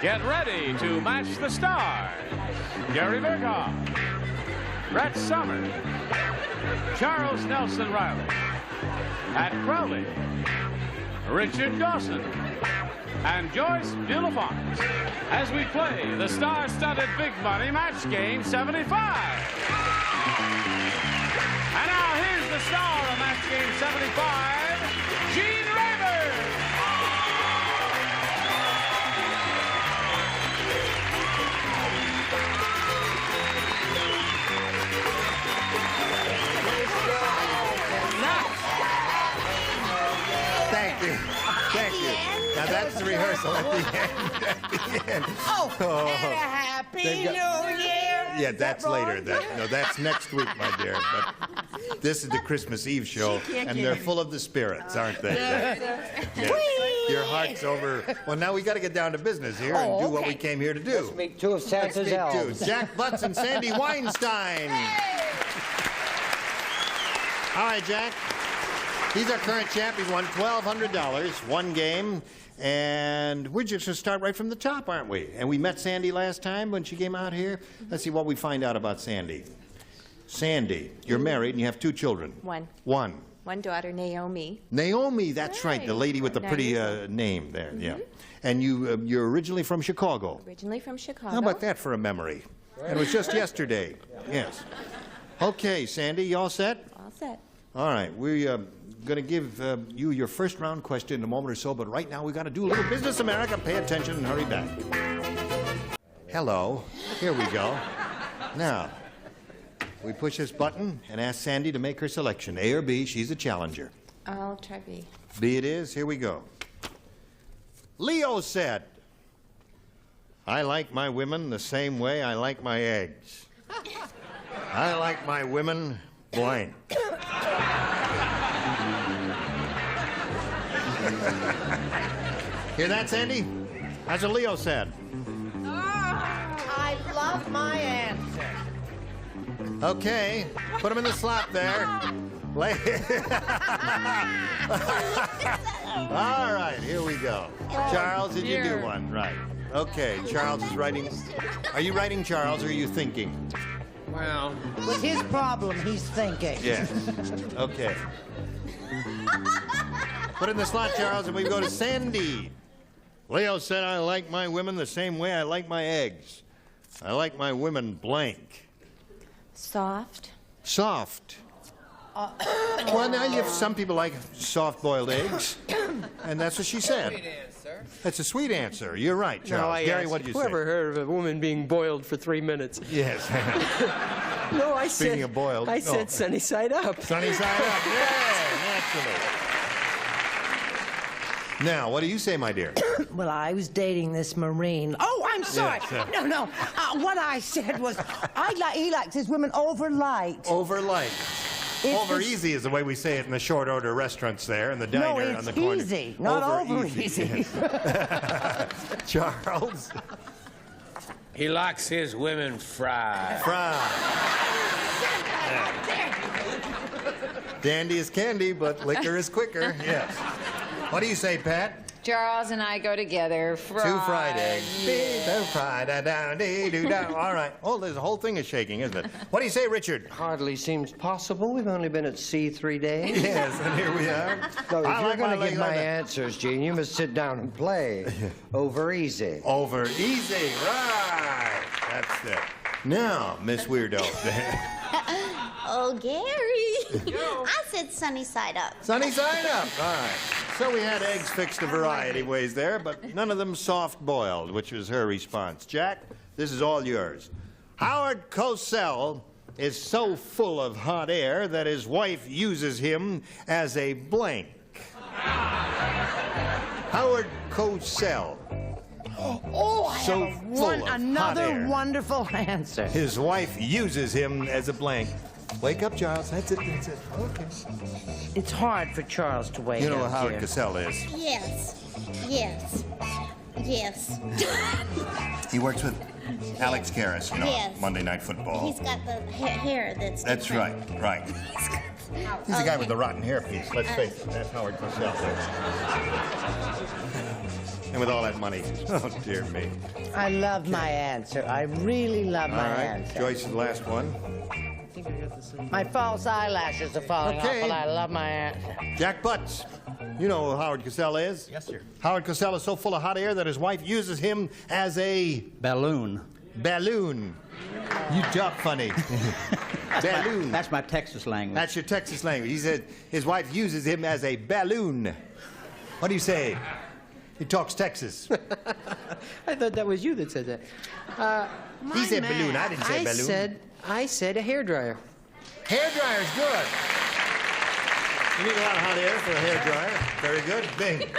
Get ready to match the stars. Gary Burghoff, Brett Summers, Charles Nelson Reilly, at Crowley, Richard Dawson, and Joyce Bulifant as we play the star-studded big money match game 75. And now here's the star of match game 75, Gene Rayburn. Thank you. Thank you. Now that's the rehearsal at the end. Oh, and a happy New Year. Yeah, that's later. No, that's next week, my dear. But this is the Christmas Eve show, and they're full of the spirits, aren't they? Yes. Your heart's over. Well, now we got to get down to business here and do what we came here to do. Let's meet two of Santa's elves. Jack Butts and Sandy Weinstein. All right, Jack. He's our current champ. He's won $1,200, one game. And we're just going to start right from the top, aren't we? And we met Sandy last time when she came out here. Let's see what we find out about Sandy. Sandy, you're married and you have two children. One. One. One daughter, Naomi. Naomi, that's right. The lady with the pretty name there, yeah. And you're originally from Chicago. Originally from Chicago. How about that for a memory? And it was just yesterday. Yes. Okay, Sandy, you all set? All set. All right, we're going to give you your first round question in a moment or so, but right now we got to do a little Business America. Pay attention and hurry back. Hello. Here we go. Now, we push this button and ask Sandy to make her selection. A or B, she's a challenger. I'll try B. B it is. Here we go. Leo said, I like my women the same way I like my eggs. I like my women blank. Hear that, Sandy? That's what Leo said. I love my answer. Okay, put him in the slot there. All right, here we go. Charles, did you do one? Right. Okay, Charles is writing. Are you writing, Charles, or are you thinking? Well, With his problem, he's thinking. Yes. Okay. Put it in the slot, Charles, and we go to Sandy. Leo said, I like my women the same way I like my eggs. I like my women blank. Soft. Soft. Well, now you have some people like soft-boiled eggs, and that's what she said. sweet answer. That's a sweet answer. You're right, Charles. Gary, what did you say? Whoever heard of a woman being boiled for 3 minutes? Yes. No, I Speaking said. of boiled, I said sunny side up. Sunny side up. Yeah, naturally. Now, what do you say, my dear? Well, I was dating this Marine. Oh, I'm sorry. Yes, No. What I said was, he likes his women over light. Over light. It's Over this- easy is the way we say it in the short order restaurants there, in the diner No, on it's the corner. easy, not over easy. Yes. Charles? He likes his women fried. Fried. Dandy is candy, but liquor is quicker. Yes. What do you say, Pat? Charles and I go together. Two fried eggs. All right. Oh, there's the whole thing is shaking, isn't it? What do you say, Richard? Hardly seems possible. We've only been at sea 3 days. Yes, and here we are. So if I you're like going to my give my leg- answers, Gene, you must sit down and play. Over easy. Over easy. Right. That's it. Now, Miss Weirdo. Oh, Gary. I said sunny side up. Sunny side up. All right. So we had eggs fixed a variety of ways there, but none of them soft-boiled, which was her response. Jack, this is all yours. Howard Cosell is so full of hot air that his wife uses him as a blank. Howard Cosell. Oh, I So have full of hot another air. wonderful answer. His wife uses him as a blank. Wake up, Charles. That's it. That's it. Okay. It's hard for Charles to wake You know up, what Howard dear. Cosell is. Yes. Yes. Yes. He works with Alex Karras, you know, Yes. Monday Night Football. He's got the hair that's That's different. right, right. He's the guy with the rotten hairpiece. Let's face it, that's Howard Cosell. And with all that money. Oh, dear me. I love my answer. I really love All my right, answer. Joyce is the last one. My false eyelashes are falling Okay. off, but I love my answer. Jack Butts. You know who Howard Cosell is? Yes, sir. Howard Cosell is so full of hot air that his wife uses him as a Balloon. balloon. You talk funny. Balloon. That's my Texas language. That's your Texas language. He said his wife uses him as a balloon. What do you say? He talks Texas. I thought that was you that said that. He said balloon. I didn't say balloon. I said a hairdryer. Hairdryer's good. You need a lot of hot air for a hairdryer. Very good. Bing.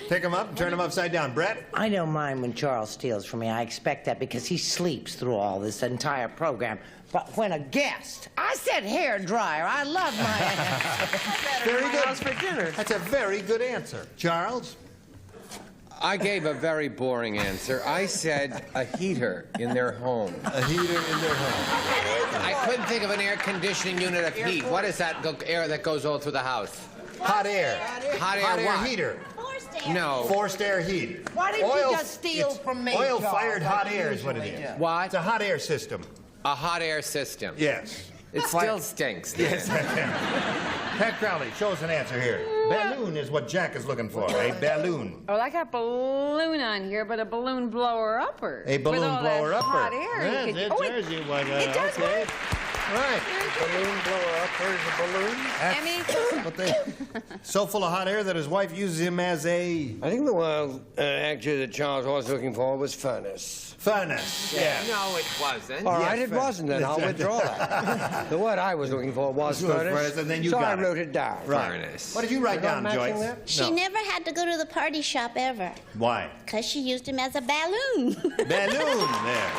Pick him up and turn him upside down. Brett? I don't mind when Charles steals from me. I expect that because he sleeps through all this entire program. But when a guest, I said hair dryer. I love my answer. Very good. House for dinner. That's a very good answer. Charles? I gave a very boring answer. I said a heater in their home. A heater in their home. I couldn't think of an air conditioning unit of heat. What is that air that goes all through the house? Hot air. Hot air Hot air what? heater. Forced air. No. Forced air heat. Why didn't you just steal it's from me, Oil-fired Charles, hot like you air is what it usually is. do? What? It's a hot air system. A hot air system. Yes. It still stinks. Yes. Pat Crowley, show us an answer here. Balloon is what Jack is looking for. A balloon. Well, I got balloon on here, but a balloon blower upper. A balloon With all blower that upper. hot air. Yes, you could, it oh, tells you what. it does okay. work. Right. Balloon blower up. There's a balloon. Emmy? What they, so full of hot air that his wife uses him as a I think the one actor that Charles was looking for was furnace. furnace. Yeah. No, it wasn't. All right, Yes, it furnace. wasn't then. I'll withdraw that. The word I was looking for was Was furnace. furnace, and then you so got I it. wrote it down. Right. Furnace. What did you write down, You're not matching Joyce? that? She never had to go to the party shop ever. Why? Because she used him as a balloon. Balloon. There.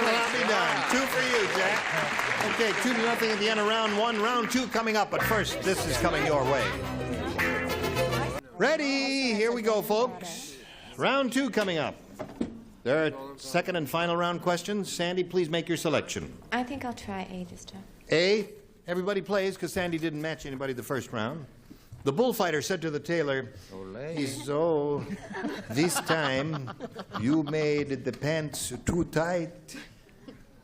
Well, I'll be done. 2 for you, Jack. Okay, 2-0 at the end of round 1. Round 2 coming up, but first, this is coming your way. Ready? Here we go, folks. Round 2 coming up. There are second and final round questions. Sandy, please make your selection. I think I'll try A this time. A, everybody plays because Sandy didn't match anybody the first round. The bullfighter said to the tailor, "So, this time you made the pants too tight.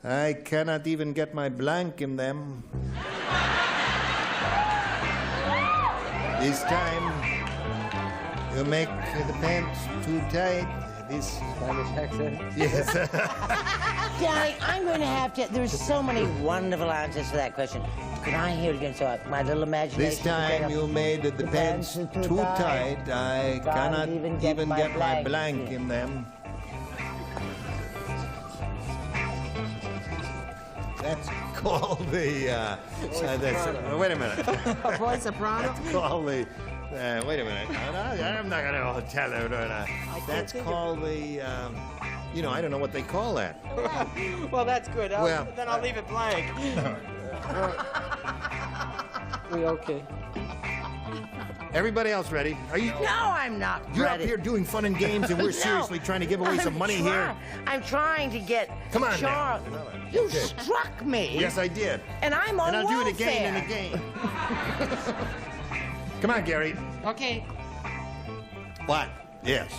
I cannot even get my blank in them. This time you make the pants too tight. This Spanish accent. yes." Daddy, I'm going to have to. There's so many wonderful answers to that question. Can I hear it again so my little imagination? This time you made the pants too tight. I cannot even get my blank in them. That's called the. Wait a minute. A voice soprano? That's called the. Wait a minute. I'm not going to tell her. That's called the. I don't know what they call that. Well, that's good. Well, then I'll leave it blank. Okay. Everybody else ready? Are you? No, I'm not You're ready. up here doing fun and games, and we're seriously trying to give away some money here. I'm trying to get. Come on now. Charles. You struck me. Yes, I did. And I'm on And I'll do it again welfare. and again. Come on, Gary. Okay. What? Yes.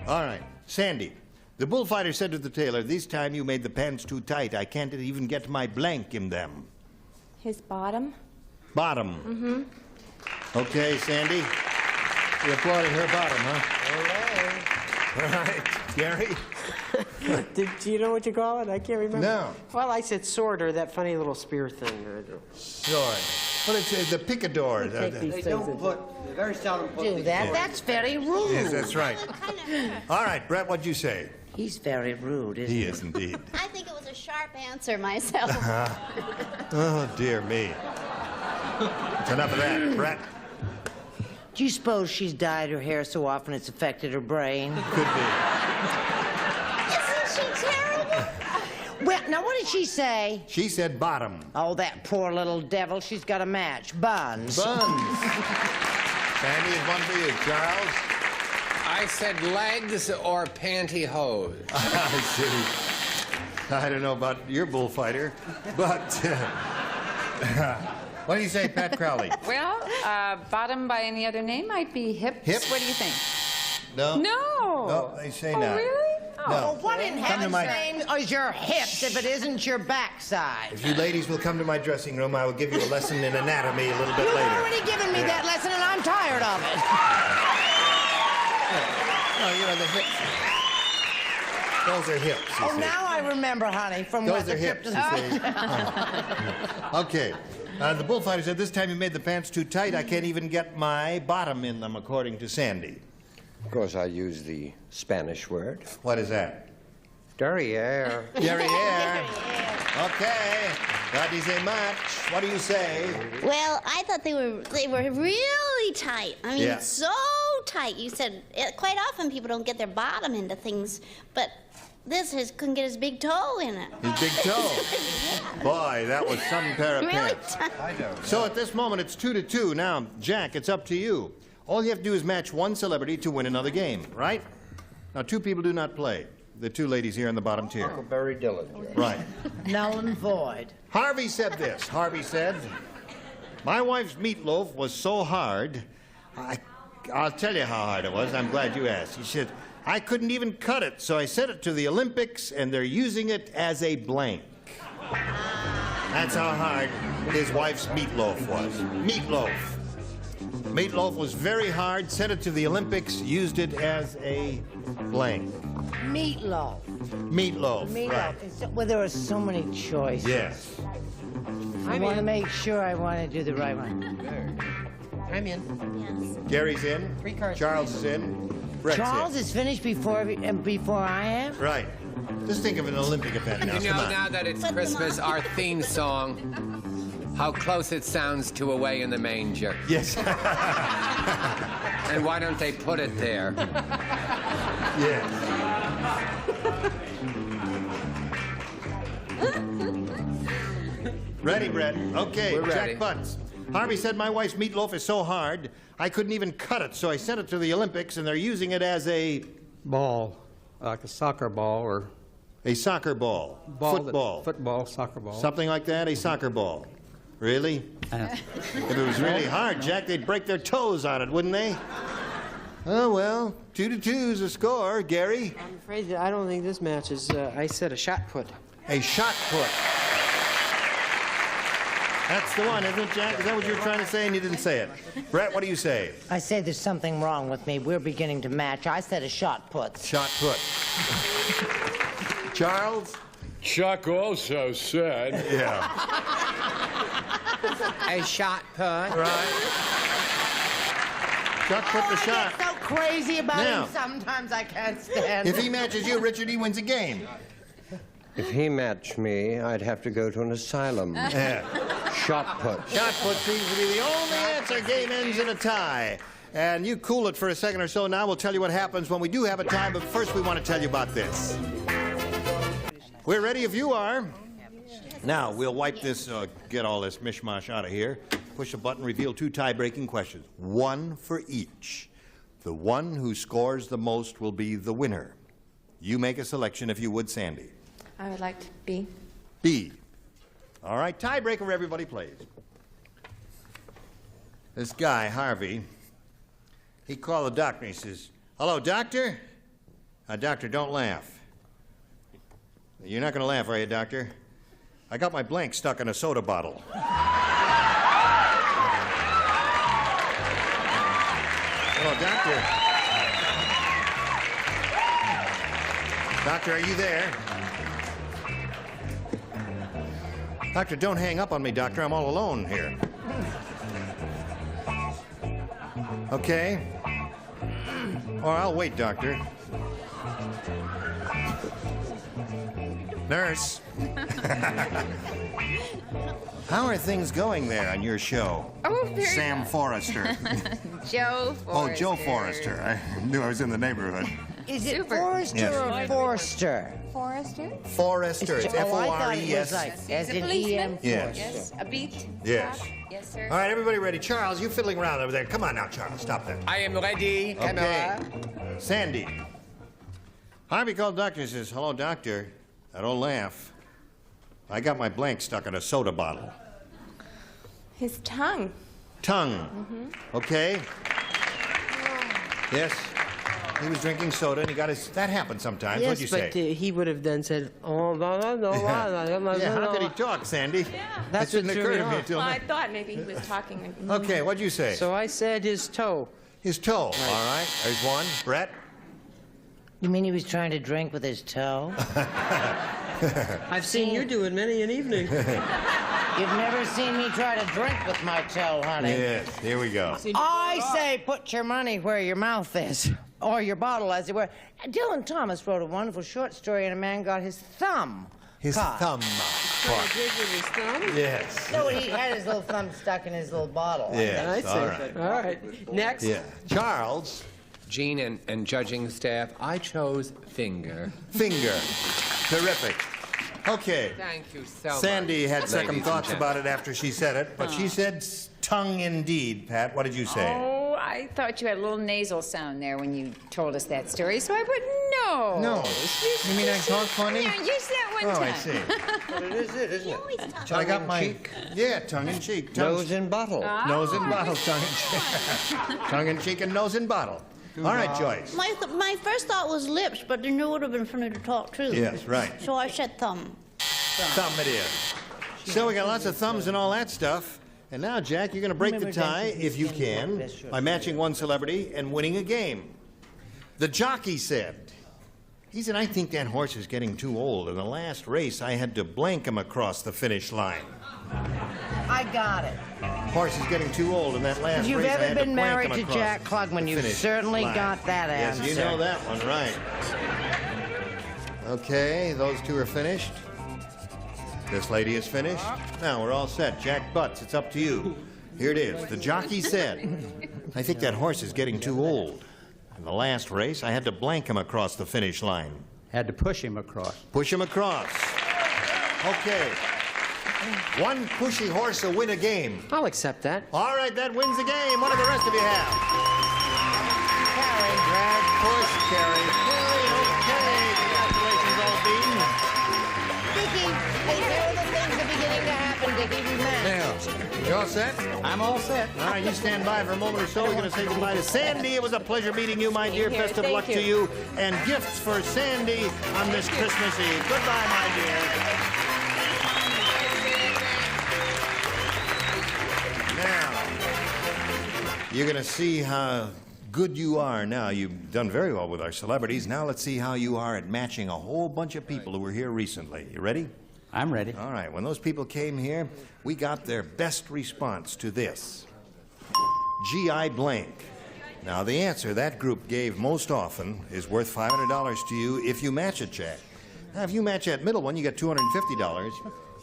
All right. Sandy, the bullfighter said to the tailor, "This time you made the pants too tight. I can't even get my blank in them." His bottom? Bottom. Mm-hmm. Okay, Sandy. You're applauding her bottom, huh? All right. Gary? Do you know what you call it? I can't remember. No. Well, I said sword or that funny little spear thing. Sword. Well, it's the picador. They don't put, they very seldom put Do the- that. That's very rude. Yes, that's right. All right, Brett, what'd you say? He's very rude, isn't He he? is indeed. I think it was a sharp answer myself. Oh, dear me. That's enough of that. Brett? Do you suppose she's dyed her hair so often it's affected her brain? Could be. Isn't she terrible? Well, now what did she say? She said bottom. Oh, that poor little devil. She's got a match. Buns. Buns. Sandy is one for you. Charles? I said legs or pantyhose. I see. I don't know about your bullfighter, but what do you say, Pat Crowley? Well, bottom by any other name might be hips. Hips? What do you think? No? No. No, they say Oh, not. really? No. Well, what in Come to heaven's my- name is your hips if it isn't your backside? If you ladies will come to my dressing room, I will give you a lesson in anatomy a little bit You've later. already given me that lesson, and I'm tired of it. No, you know, the hips. Those are hips, you Oh, see. now I remember, honey, from Those what are the trip hips, to you see. Okay. The bullfighter said, this time you made the pants too tight. I can't even get my bottom in them, according to Sandy. Of course, I use the Spanish word. What is that? Derriere. Derriere. Okay. That is a match. What do you say? Well, I thought they were really tight. I mean, Yeah. so tight. You said quite often people don't get their bottom into things, but couldn't get his big toe in it. His big toe. Boy, that was some pair of Really pants. tight. So at this moment, it's 2-2. Now, Jack, it's up to you. All you have to do is match one celebrity to win another game, right? Now, two people do not play. The two ladies here in the bottom tier. Huckleberry Dillinger. Right. Null and void. Harvey said this. Harvey said, my wife's meatloaf was so hard. I'll tell you how hard it was. I'm glad you asked. He said, I couldn't even cut it, so I sent it to the Olympics, and they're using it as a blank. That's how hard his wife's meatloaf was. Meatloaf. Meatloaf was very hard, sent it to the Olympics, used it as a blank. Meatloaf. Meatloaf. Meatloaf. Right. Well, there are so many choices. Yes. I want to make sure I want to do the right one. I'm in. Yes. Gary's in. 3 cards. Charles is in. Brett's Charles in. is finished before I am? Right. Just think of an Olympic event now. You Come know, on. now that it's Put them Christmas, on. our theme song, how close it sounds to Away in the Manger. Yes. And why don't they put it there? Yes. Ready, Brett? Okay, We're ready. Jack Butts. Harvey said my wife's meatloaf is so hard, I couldn't even cut it, so I sent it to the Olympics, and they're using it as a Ball, like a soccer ball or soccer ball. ball. Football. Football, soccer ball. Something like that, a soccer ball. Really? If it was really hard, Jack, they'd break their toes on it, wouldn't they? Oh, well, 2-2 is a score. Gary? I'm afraid that I don't think this match is. I said a shot put. A shot put. That's the one, isn't it, Jack? Is that what you were trying to say and you didn't say it? Brett, what do you say? I say there's something wrong with me. We're beginning to match. I said a shot put. Shot put. Charles? Chuck also said. Yeah. A shot put. Right. Chuck put the shot. I get so crazy about Now. him sometimes I can't stand If it. he matches you, Richard, he wins a game. If he matched me, I'd have to go to an asylum. Yeah. Shot put. Shot put seems to be the only answer. Game ends in a tie. And you cool it for a second or so now. We'll tell you what happens when we do have a tie, but first we want to tell you about this. We're ready if you are. Now, we'll wipe this, get all this mishmash out of here. Push a button, reveal 2 tie-breaking questions. 1 for each. The one who scores the most will be the winner. You make a selection if you would, Sandy. I would like to be. B. All right, tiebreaker, everybody plays. This guy, Harvey, he called the doctor and he says, hello, doctor? Doctor, don't laugh. You're not going to laugh, are you, doctor? I got my blank stuck in a soda bottle. Hello, doctor. Doctor, are you there? Doctor, don't hang up on me, doctor. I'm all alone here. Okay? Or I'll wait, doctor. Nurse. How are things going there on your show? Oh, very Sam well. Forrester. Joe Forrester. Oh, Joe Forrester. I knew I was in the neighborhood. Is it Super. Forrester Yes. or Forrester? Forrester? Forrester. It's Oh, I thought it F-O-R-E-S. was like as a in policeman? E-M. Yes. Yes. A beat? Yes. Stop. Yes, sir. All right, everybody ready? Charles, you fiddling around over there. Come on now, Charles. Stop that. I am ready. Okay. Camera. Sandy. Harvey called the doctor and says, hello, doctor. Now, don't laugh. I got my blank stuck in a soda bottle. His tongue. Tongue. Okay? Yes? He was drinking soda and he got his... That happens sometimes. Yes, What'd you say? but he would have then said, oh, no, no, no, Yeah, how could he talk, Sandy? That's That didn't what threw occur me to me off. until Well, now. I thought maybe he was talking. Okay, what'd you say? So I said his toe. His toe. All right, there's one. Brett? You mean he was trying to drink with his toe? I've seen you do it many an evening. You've never seen me try to drink with my toe, honey. Yes, here we go. I say put your money where your mouth is. Or your bottle, as it were. Dylan Thomas wrote a wonderful short story, and a man got his thumb His caught. thumb. Trying to drink with his thumb? Yes. No, he had his little thumb stuck in his little bottle. I Yes, see. all right. All right. Next. Yeah. Charles, Gene and judging staff, I chose finger. finger. Terrific. Okay. Thank you so much. Sandy had ladies second and thoughts gentlemen. about it after she said it, but she said tongue indeed. Pat, what did you say? Oh, I thought you had a little nasal sound there when you told us that story, so I put no. No. You mean I talk funny? Yeah, you said that one Oh, time. I see. But it is it, isn't You it? always talk. I got in my... cheek. Yeah, tongue in cheek. Nose in bottle. Nose in bottle, tongue in cheek. Tongue in cheek and nose in bottle. All right, Joyce. My first thought was lips, but then it would have been funny to talk too. Yes, right. So I said thumb. Thumb it is. So we got lots of thumbs and all that stuff. And now, Jack, you're going to break the tie, if you can, by matching one celebrity and winning a game. The jockey said, I think that horse is getting too old. In the last race, I had to blank him across the finish line. I got it. Horse is getting too old in that last If you've race. I ever had to been blank married him to across Jack Klugman, the you've finish certainly line. got that Yes, answer. you know that one, right. Okay, those two are finished. This lady is finished. Now we're all set. Jack Butts, it's up to you. Here it is. The jockey said, I think that horse is getting too old. In the last race, I had to blank him across the finish line. Had to push him across. Push him across. Okay. One pushy horse will win a game. I'll accept that. All right, that wins the game. What do the rest of you have? Carrie. Drag, push, carry. Carry, okay. Congratulations, all beaten. Dickie, hey, there are the things are beginning to happen, Dickie. We matched. You all set? I'm all set. All right, you stand by for a moment or so. We're going to say goodbye to Sandy. It was a pleasure meeting you, my dear. Here, Best of thank luck you. to you. And gifts for Sandy on this Christmas Eve. Goodbye, my dear. Now, you're going to see how good you are now. You've done very well with our celebrities. Now let's see how you are at matching a whole bunch of people who were here recently. You ready? I'm ready. All right, when those people came here, we got their best response to this. G.I. blank. Now, the answer that group gave most often is worth $500 to you if you match it, Jack. Now, if you match that middle one, you get $250.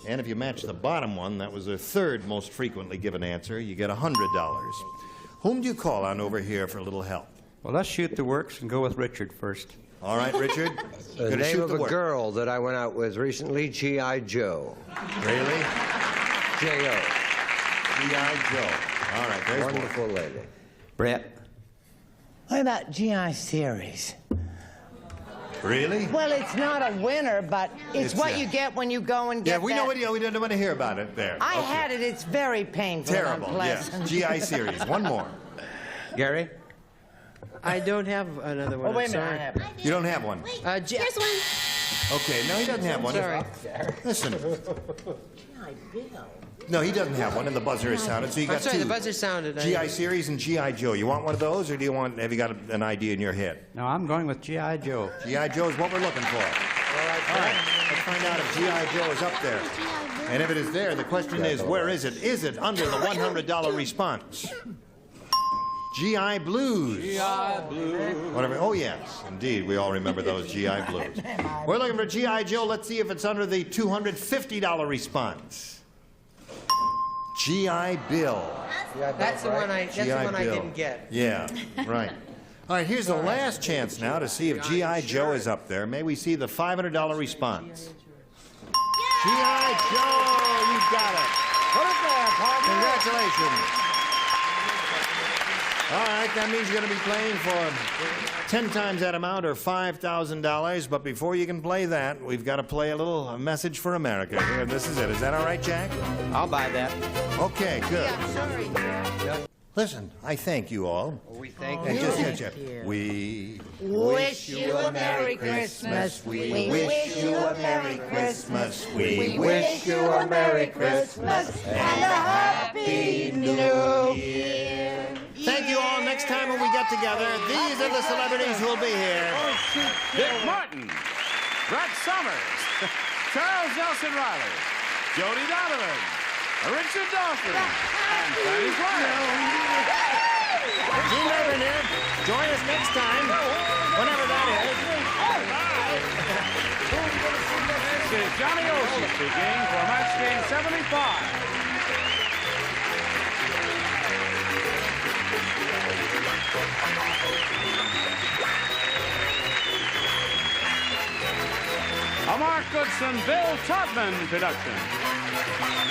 And if you match the bottom one, that was the third most frequently given answer, you get $100. Whom do you call on over here for a little help? Well, let's shoot the works and go with Richard first. All right, Richard. The Gonna name shoot of the a work. girl that I went out with recently, G.I. Joe. Really? J.O. G.I. Joe. All right, there's one. Wonderful lady. Brett. What about GI Series? Really? Well, it's not a winner, but it's what you get when you go and get Yeah, we know that. what we don't want to hear about it there. I Okay. had it. It's very painful Terrible, and yes. unpleasant. GI series. One more. Gary. I don't have another one. Oh, wait a I'm minute. I sorry. have it. You don't have one. Here's one. Okay, no, he doesn't have one. Sorry. Listen. No, he doesn't have one, and the buzzer is sounded, so you got I'm sorry, two. the buzzer sounded. GI series and GI Joe. You want one of those, or have you got an idea in your head? No, I'm going with G.I. Joe. GI Joe is what we're looking for. All right, let's find out if GI Joe is up there. And if it is there, the question is, where is it? Is it under the $100 response? GI Blues. GI Blues. Whatever. Oh, yes, indeed. We all remember those GI Blues. We're looking for GI Joe. Let's see if it's under the $250 response. GI Bill. That's the one I. That's the GI one I Bill. didn't get. Yeah, right. All right, here's the last chance now to see if GI Joe is up there. May we see the $500 response? GI Joe, you got it. Put it there, partner. Congratulations. All right, that means you're going to be playing for 10 times that amount, or $5,000. But before you can play that, we've got to play a message for America. Here, this is it. Is that all right, Jack? I'll buy that. Okay, good. Yeah, sorry. Listen, I thank you all. We thank And you. just catch up. We Wish you a Merry Christmas. We wish you a Merry Christmas. We wish you a Merry Christmas and a Happy New Year. thank you all. Next time when we get together, these are the celebrities who will be here. Dick Martin, Brett Summers, Charles Nelson Reilly, Jody Donovan, Richard Dawson, and Fanny Flyer. Gene Urban here. Join us next time, whenever that is. This is Johnny Olsen speaking for Match Game 75. A Mark Goodson, Bill Todman production.